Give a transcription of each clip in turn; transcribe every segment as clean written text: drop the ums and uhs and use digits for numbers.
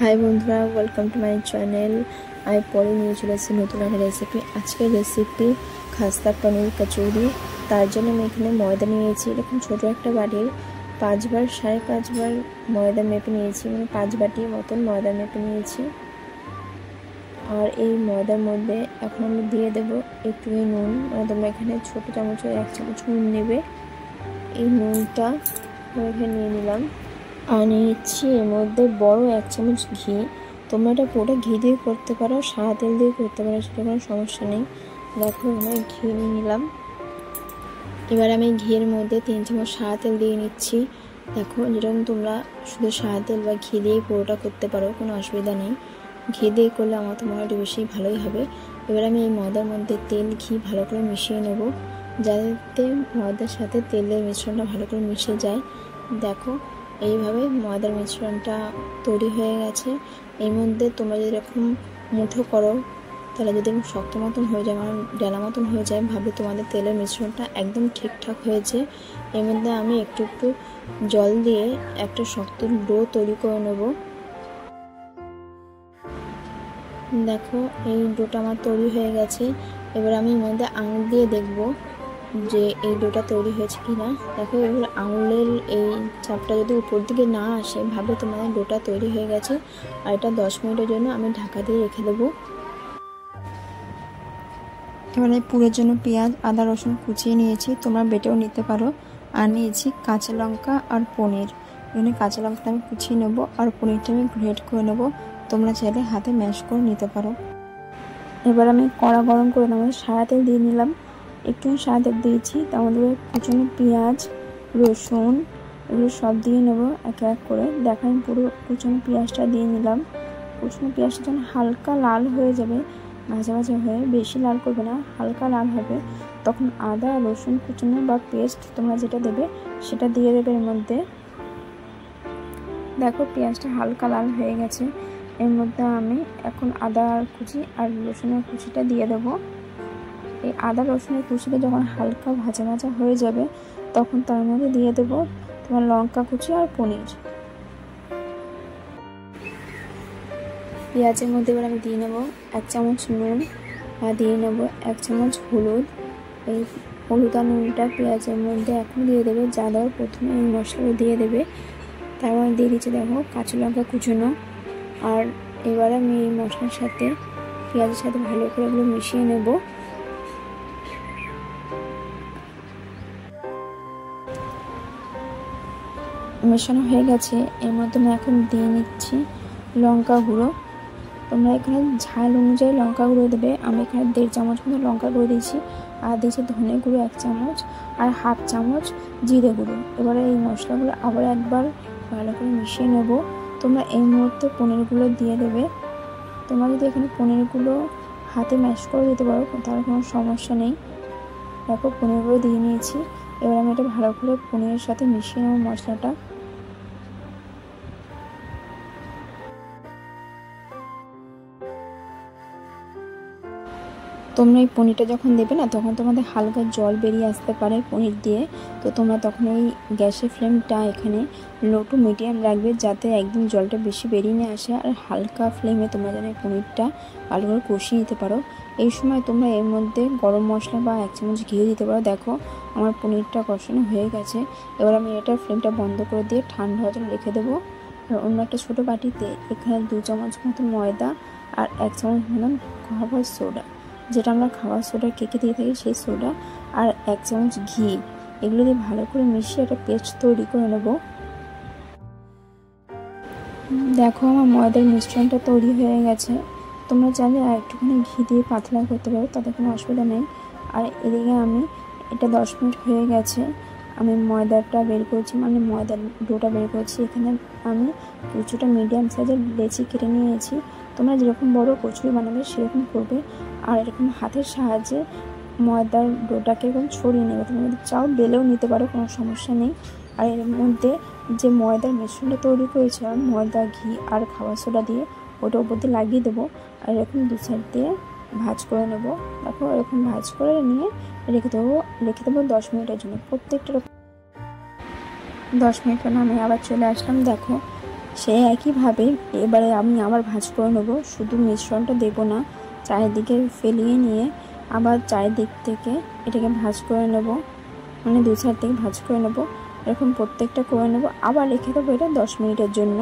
High বন্ধুরা, welcome to my channel. আমি পরে নিয়ে চলে এসেছি নতুন একটা রেসিপি। আজকের রেসিপি খাস্তা পনির কচুরি। তার জন্য আমি এখানে ময়দা নিয়েছি, এরকম ছোটো একটা বাটির 5/5 ময়দা মেপে নিয়েছি, মানে 5 বাটির মতন ময়দা মেপে নিয়েছি। আর এই ময়দার মধ্যে এখন আমি দিয়ে দেবো একটু নুন, মানে তোমরা এখানে ছোটো চামচের 1 চামচ নুন নেবে। এই নুনটা আমি এখানে নিয়ে নিলাম। আর নিচ্ছি এর মধ্যে বড় 1 চামচ ঘি। তোমরা এটা পুরোটা ঘি দিয়ে করতে পারো, সাদা তেল দিয়ে করতে পারো, সেটা কোনো সমস্যা নেই। দেখো আমি ঘি নিয়ে নিলাম। এবার আমি ঘিয়ের মধ্যে 3 চামচ সাদা তেল দিয়ে নিচ্ছি। দেখো যেরকম তোমরা শুধু সাদা তেল বা ঘি দিয়ে পুরোটা করতে পারো, কোনো অসুবিধা নেই। ঘি দিয়ে করলে আমার তো মনে হয় বেশি ভালোই হবে। এবার আমি এই ময়দার মধ্যে তেল ঘি ভালো করে মিশিয়ে নেব, যাতে ময়দার সাথে তেলের মিশ্রণটা ভালো করে মিশে যায়। দেখো এইভাবে ময়দার মিশ্রণটা তৈরি হয়ে গেছে। এর মধ্যে তোমরা যদি এরকম মুঠো করো, তাহলে যদি শক্ত মতন হয়ে যায়, মানে ডালা মতন হয়ে যায়, ভাবে তোমাদের তেলের মিশ্রণটা একদম ঠিকঠাক হয়েছে। এর মধ্যে আমি একটু একটু জল দিয়ে একটা শক্ত ডো তৈরি করে নেব। দেখো এই ডোটা আমার তৈরি হয়ে গেছে। এবার আমি এর মধ্যে আঙুল দিয়ে দেখবো যে এই ডোটা তৈরি হয়েছে কিনা। দেখো এবার আঙুলের এই চাপটা যদি উপর দিকে না আসে, ভাবে তোমাদের ডোটা তৈরি হয়ে গেছে। আর এটা 10 মিনিটের জন্য আমি ঢাকা দিয়ে রেখে দেবো। এবারে পুরের জন্য পেঁয়াজ, আদা, রসুন কুচিয়ে নিয়েছি, তোমরা বেটেও নিতে পারো। আর নিয়েছি কাঁচা লঙ্কা আর পনির। এখানে কাঁচা লঙ্কাটা আমি কুচিয়ে নেবো আর পনিরটা আমি গ্রেট করে নেবো। তোমরা চাইলে হাতে ম্যাশ করে নিতে পারো। এবার আমি কড়া গরম করে নেবো, সাদা তেল দিয়ে নিলাম। একটু সাদা তেল দিয়েছি, তার মধ্যে কুচানো পেঁয়াজ, রসুন এগুলো সব দিয়ে নেবো এক এক করে। দেখো আমি পুরো কুচানো পেঁয়াজটা দিয়ে নিলাম। কুচানো পেঁয়াজটা যখন হালকা লাল হয়ে যাবে, ভাজা ভাজা হয়ে, বেশি লাল করবে না, হালকা লাল হবে, তখন আদা রসুন কুচানো বা পেস্ট তোমরা যেটা দেবে সেটা দিয়ে দেবে এর মধ্যে। দেখো পেঁয়াজটা হালকা লাল হয়ে গেছে। এর মধ্যে আমি এখন আদা কুচি আর রসুনের কুচিটা দিয়ে দেবো। এই আদা রসুনের কুচিটা যখন হালকা ভাজা ভাজা হয়ে যাবে, তখন তার মধ্যে দিয়ে দেবো তোমার লঙ্কা কুচি আর পনির। পেঁয়াজের মধ্যে এবার আমি দিয়ে নেবো 1 চামচ নুন, আর দিয়ে নেবো 1 চামচ হলুদ। এই হলুদ আর নুনটা পেঁয়াজের মধ্যে এখন দিয়ে দেবে। যা দেওয়ার প্রথমে এই মশলাগুলো দিয়ে দেবে। তারপর দিয়ে দিচ্ছি দেখো কাঁচা লঙ্কা কুচোনো। আর এবার আমি এই মশলার সাথে পেঁয়াজের সাথে ভালো করে এগুলো মিশিয়ে নেব। মেশানো হয়ে গেছে। এর মধ্যে আমি এখন দিয়ে নিচ্ছি লঙ্কা গুঁড়ো। তোমরা এখানে ঝাল অনুযায়ী লঙ্কা গুঁড়ো দেবে। আমি এখানে 1.5 চামচ মতো লঙ্কা গুঁড়ো দিয়েছি, আর দিয়েছি ধনে গুঁড়ো 1 চামচ, আর 1/2 চামচ জিরে গুঁড়ো। এবারে এই মশলাগুলো আবার একবার ভালো করে মিশিয়ে নেব। তোমরা এই মুহূর্তে পনিরগুলো দিয়ে দেবে। তোমরা যদি এখানে পনিরগুলো হাতে ম্যাশ করে দিতে পারো, তাহলে কোনো সমস্যা নেই। দেখো পনিরগুলো দিয়ে নিয়েছি। এবার আমি এটা ভালো করে পনিরের সাথে মিশিয়ে নেব মশলাটা। তোমরা এই পনিরটা যখন দেবে না, তখন তোমাদের হালকা জল বেরিয়ে আসতে পারে পনির দিয়ে। তো তোমরা তখন এই গ্যাসের ফ্লেমটা এখানে লো টু মিডিয়াম রাখবে, যাতে একদম জলটা বেশি বেরিয়ে না আসে। আর হালকা ফ্লেমে তোমরা যেন পনিরটা ভালো করে কষিয়ে নিতে পারো। এই সময় তোমরা এর মধ্যে গরম মশলা বা 1 চামচ ঘিও দিতে পারো। দেখো আমার পনিরটা কষানো হয়ে গেছে। এবার আমি এটার ফ্লেমটা বন্ধ করে দিয়ে ঠান্ডা হওয়ার জন্য রেখে দেবো। আর অন্য একটা ছোটো বাটিতে এখানে 2 চামচ মতো ময়দা আর 1 চামচ মতন খাবার সোডা, যেটা আমরা খাবার সোডা কেকে দিয়ে থাকি সেই সোডা, আর 1 চামচ ঘি, এগুলো দিয়ে ভালো করে মিশিয়ে একটা পেস্ট তৈরি করে নেব। দেখো আমার ময়দার মিশ্রণটা তৈরি হয়ে গেছে। তোমরা চাইলে আর একটুখানি ঘি দিয়ে পাতলা করতে পারো, তাতে কোনো অসুবিধা নেই। আর এদিকে আমি এটা 10 মিনিট হয়ে গেছে, আমি ময়দাটা বের করেছি, মানে ময়দার ডোটা বের করেছি। এখানে আমি কিছুটা মিডিয়াম সাইজের লেচি কেটে নিয়েছি। তোমরা যেরকম বড় কচুরি বানাবে সেরকম করবে। আর এরকম হাতের সাহায্যে ময়দার ডোটাকে এরকম ছড়িয়ে নেবে। তোমরা যদি চাও বেলেও নিতে পারো, কোনো সমস্যা নেই। আর এর মধ্যে যে ময়দার মিশ্রণটা তৈরি করেছিলাম ময়দা ঘি আর খাবার সোডা দিয়ে, ওটা উপর দিয়ে লাগিয়ে দেবো। আর এরকম 2 সাইড দিয়ে ভাজ করে নেব। দেখো এরকম ভাজ করে নিয়ে রেখে দেবো 10 মিনিটের জন্য। প্রত্যেকটা 10 মিনিট পর আমি আবার চলে আসলাম। দেখো সেই একইভাবে এবারে আমি আবার ভাঁজ করে নেবো। শুধু মিশ্রণটা দেবো না, চারিদিকে ফেলিয়ে নিয়ে আবার চারিদিক থেকে এটাকে ভাঁজ করে নেব, মানে দু সাইড থেকে ভাঁজ করে নেব। এরকম প্রত্যেকটা করে নেব, আবার রেখে দেবো এটা 10 মিনিটের জন্য।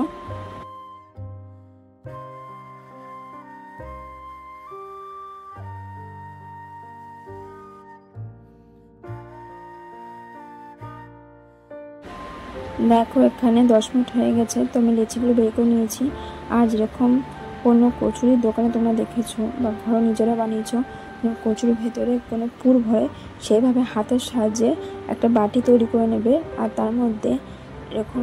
দেখো এখানে 10 মিনিট হয়ে গেছে, তো আমি লেচিগুলো বের করে নিয়েছি। আর যেরকম কোনো কচুরির দোকানে তোমরা দেখেছো বা ঘরে নিজেরা বানিয়েছো, কচুরির ভেতরে কোনো পুর ভরে, সেইভাবে হাতের সাহায্যে একটা বাটি তৈরি করে নেবে। আর তার মধ্যে এরকম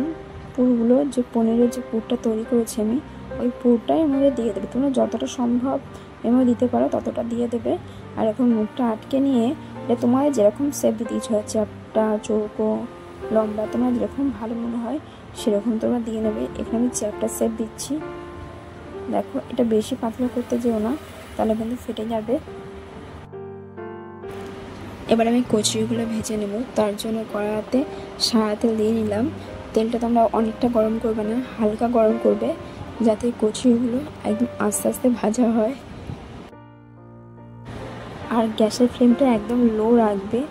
পুরগুলো, যে পনিরের যে পুরটা তৈরি করেছি আমি, ওই পুরটাই এর মধ্যে দিয়ে দেবে। তোমরা যতটা সম্ভব এর মধ্যে দিতে পারো ততটা দিয়ে দেবে। আর এখন মুখটা আটকে নিয়ে এটা তোমার যেরকম শেপ দিতে ইচ্ছা হয়, চ্যাপ্টা, চৌকো, লম্বা, তোমার যেরকম ভালো মনে হয় সেরকম তোমরা দিয়ে নেবে। এখানে আমি চ্যাপ্টা শেপ দিচ্ছি। দেখো এটা বেশি পাতলা করতে যেও না, তাহলে কিন্তু ফেটে যাবে। এবার আমি কচুরিগুলো ভেজে নেব। তার জন্য কড়াতে সাদা তেল দিয়ে নিলাম। তেলটা তোমরা অনেকটা গরম করবে না, হালকা গরম করবে, যাতে কচুরিগুলো একদম আস্তে আস্তে ভাজা হয়। আর গ্যাসের ফ্লেমটা একদম লো রাখবে।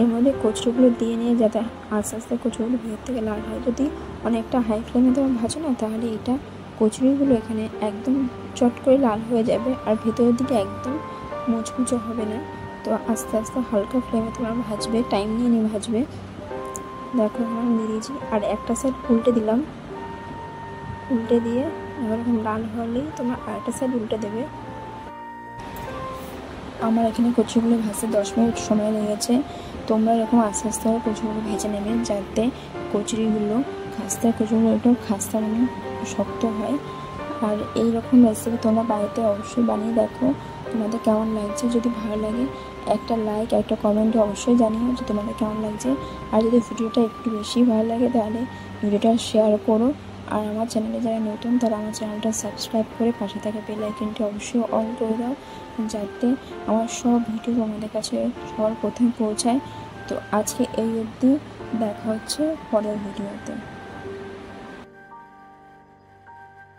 এর মধ্যে কচুরিগুলো দিয়ে নিয়ে যাতে আস্তে আস্তে কচুরিগুলো ভেতর থেকে লাল হয়। যদি অনেকটা হাই ফ্লেমে তোমরা ভাজো না, তাহলে এটা কচুরিগুলো এখানে একদম চট করে লাল হয়ে যাবে আর ভেতরের দিকে একদম মুচমুচে হবে না। তো আস্তে আস্তে হালকা ফ্লেমে তোমরা ভাজবে, টাইম নিয়ে নিয়ে ভাজবে। দেখো এখানে আমি দিয়ে দিয়েছি, আর একটা সাইড উল্টে দিলাম। উল্টে দিয়ে এবার এরকম লাল হলেই তোমরা আরেকটা সাইড উল্টে দেবে। আমার এখানে কচুরিগুলো ভাজতে 10 মিনিট সময় লেগেছে। তোমরা এরকম আস্তে আস্তে কচুরিগুলো ভেজে নেবে, যাতে কচুরিগুলো কচুরিগুলো একটু খাস্তা মানে শক্ত হয়। আর এই রকম রেসিপি তোমরা বাড়িতে অবশ্যই বানিয়ে দেখো, তোমাদের কেমন লাগছে। যদি ভালো লাগে একটা লাইক, একটা কমেন্টে অবশ্যই জানিও যে তোমাদের কেমন লাগছে। আর যদি ভিডিওটা একটু বেশি ভালো লাগে তাহলে ভিডিওটা শেয়ার করো। আর আমার চ্যানেলে যারা নতুন তারা আমার চ্যানেলটা সাবস্ক্রাইব করে পাশে থাকা বেল আইকনটি অবশ্যই অন করে দাও, যাতে আমার সব ভিডিও তোমাদের কাছে সবার প্রথমে পৌঁছায়। তো আজকে এই অবধি, দেখা হচ্ছে পরের ভিডিওতে।